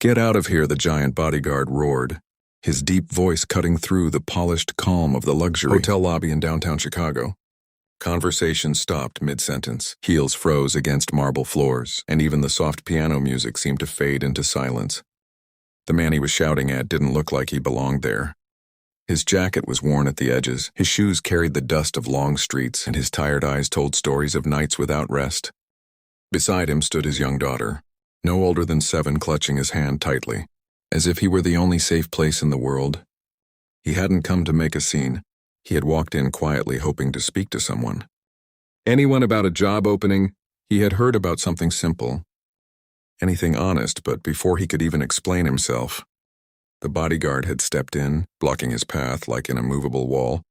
"Get out of here," the giant bodyguard roared, his deep voice cutting through the polished calm of the luxury hotel lobby in downtown Chicago. Conversation stopped mid-sentence. Heels froze against marble floors, and even the soft piano music seemed to fade into silence. The man he was shouting at didn't look like he belonged there. His jacket was worn at the edges, his shoes carried the dust of long streets, and his tired eyes told stories of nights without rest. Beside him stood his young daughter, no older than 7, clutching his hand tightly, as if he were the only safe place in the world. He hadn't come to make a scene. He had walked in quietly, hoping to speak to someone. Anyone about a job opening? He had heard about something simple. Anything honest, but before he could even explain himself, the bodyguard had stepped in, blocking his path like an immovable wall.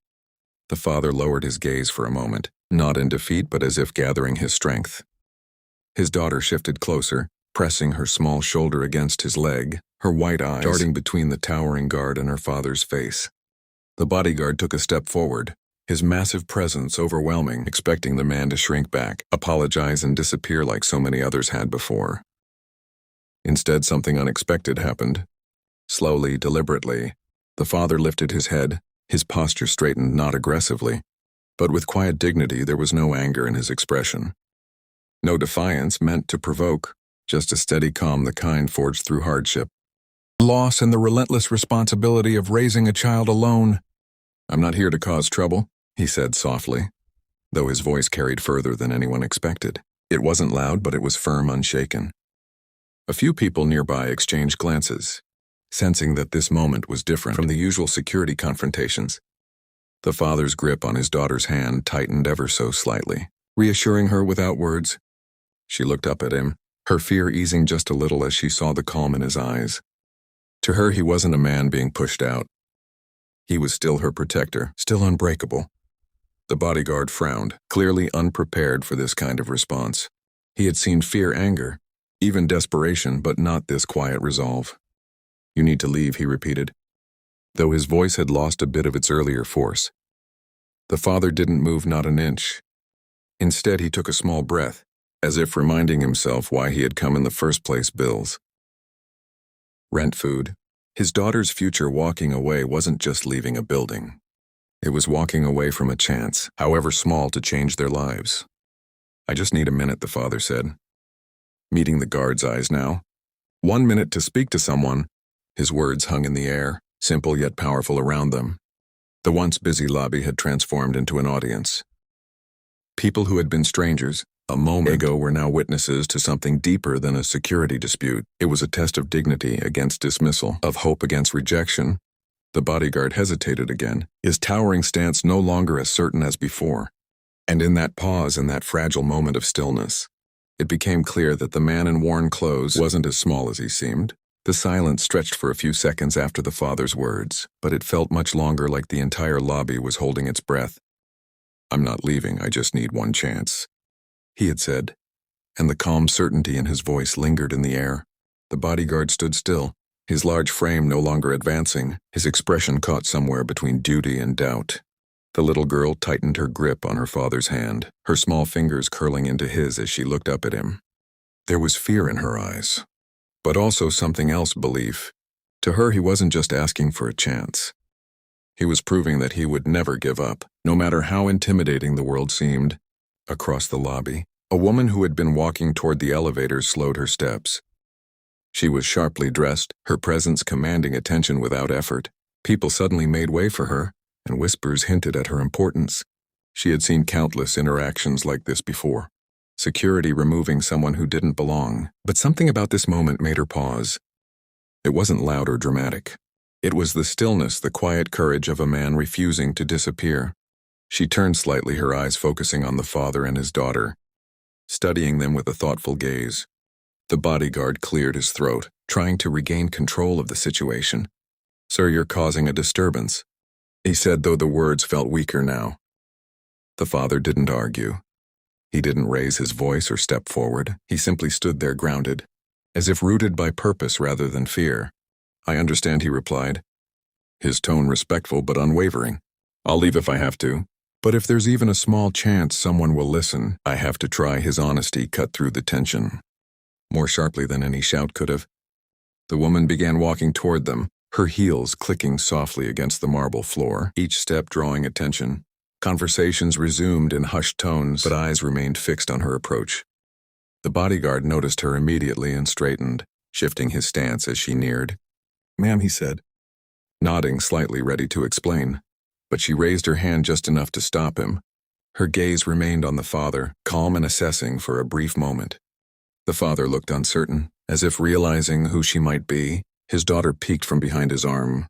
The father lowered his gaze for a moment, not in defeat but as if gathering his strength. His daughter shifted closer, pressing her small shoulder against his leg, her white eyes darting between the towering guard and her father's face. The bodyguard took a step forward, his massive presence overwhelming, expecting the man to shrink back, apologize, and disappear like so many others had before. Instead, something unexpected happened. Slowly, deliberately, the father lifted his head, his posture straightened not aggressively, but with quiet dignity. There was no anger in his expression. No defiance meant to provoke, just a steady calm, the kind forged through hardship. Loss and the relentless responsibility of raising a child alone. "I'm not here to cause trouble," he said softly, though his voice carried further than anyone expected. It wasn't loud, but it was firm, unshaken. A few people nearby exchanged glances, sensing that this moment was different from the usual security confrontations. The father's grip on his daughter's hand tightened ever so slightly, reassuring her without words. She looked up at him, her fear easing just a little as she saw the calm in his eyes. To her, he wasn't a man being pushed out. He was still her protector, still unbreakable. The bodyguard frowned, clearly unprepared for this kind of response. He had seen fear, anger, even desperation, but not this quiet resolve. "You need to leave," he repeated, though his voice had lost a bit of its earlier force. The father didn't move, not an inch. Instead, he took a small breath, as if reminding himself why he had come in the first place. Bills, rent, food. His daughter's future. Walking away wasn't just leaving a building. It was walking away from a chance, however small, to change their lives. "I just need a minute," the father said, meeting the guard's eyes now. 1 minute to speak to someone. His words hung in the air, simple yet powerful around them. The once busy lobby had transformed into an audience. People who had been strangers a moment ago were now witnesses to something deeper than a security dispute. It was a test of dignity against dismissal, of hope against rejection. The bodyguard hesitated again, his towering stance no longer as certain as before. And in that pause, in that fragile moment of stillness, it became clear that the man in worn clothes wasn't as small as he seemed. The silence stretched for a few seconds after the father's words, but it felt much longer, like the entire lobby was holding its breath. "I'm not leaving, I just need one chance," he had said, and the calm certainty in his voice lingered in the air. The bodyguard stood still, his large frame no longer advancing, his expression caught somewhere between duty and doubt. The little girl tightened her grip on her father's hand, her small fingers curling into his as she looked up at him. There was fear in her eyes, but also something else, belief. To her, he wasn't just asking for a chance. He was proving that he would never give up, no matter how intimidating the world seemed. Across the lobby, a woman who had been walking toward the elevator slowed her steps. She was sharply dressed, her presence commanding attention without effort. People suddenly made way for her, and whispers hinted at her importance. She had seen countless interactions like this before. Security removing someone who didn't belong, but something about this moment made her pause. It wasn't loud or dramatic. It was the stillness, the quiet courage of a man refusing to disappear. She turned slightly, her eyes focusing on the father and his daughter, studying them with a thoughtful gaze. The bodyguard cleared his throat, trying to regain control of the situation. "Sir, you're causing a disturbance," he said, though the words felt weaker now. The father didn't argue. He didn't raise his voice or step forward. He simply stood there, grounded, as if rooted by purpose rather than fear. "I understand," he replied, his tone respectful but unwavering. "I'll leave if I have to. But if there's even a small chance someone will listen, I have to try." His honesty cut through the tension more sharply than any shout could have. The woman began walking toward them, her heels clicking softly against the marble floor, each step drawing attention. Conversations resumed in hushed tones, but eyes remained fixed on her approach. The bodyguard noticed her immediately and straightened, shifting his stance as she neared. "Ma'am," he said, nodding slightly, ready to explain. But she raised her hand just enough to stop him. Her gaze remained on the father, calm and assessing for a brief moment. The father looked uncertain, as if realizing who she might be. His daughter peeked from behind his arm,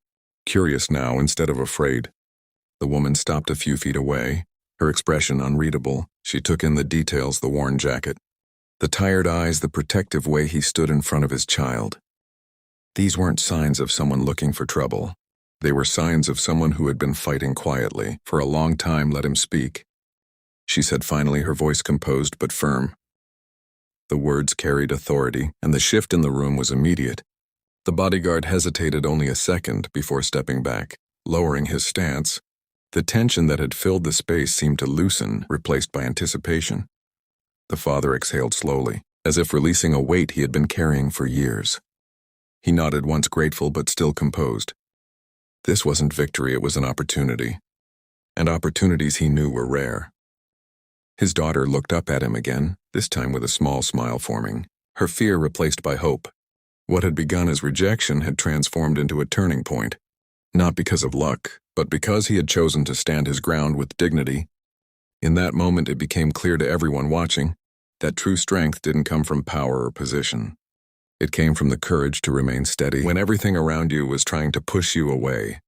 curious now instead of afraid. The woman stopped a few feet away, her expression unreadable. She took in the details, the worn jacket, the tired eyes, the protective way he stood in front of his child. These weren't signs of someone looking for trouble. They were signs of someone who had been fighting quietly for a long time. "Let him speak," she said finally, her voice composed but firm. The words carried authority, and the shift in the room was immediate. The bodyguard hesitated only a second before stepping back, lowering his stance. The tension that had filled the space seemed to loosen, replaced by anticipation. The father exhaled slowly, as if releasing a weight he had been carrying for years. He nodded, once grateful but still composed. This wasn't victory, it was an opportunity. And opportunities, he knew, were rare. His daughter looked up at him again, this time with a small smile forming, her fear replaced by hope. What had begun as rejection had transformed into a turning point. Not because of luck, but because he had chosen to stand his ground with dignity. In that moment it became clear to everyone watching that true strength didn't come from power or position. It came from the courage to remain steady when everything around you was trying to push you away.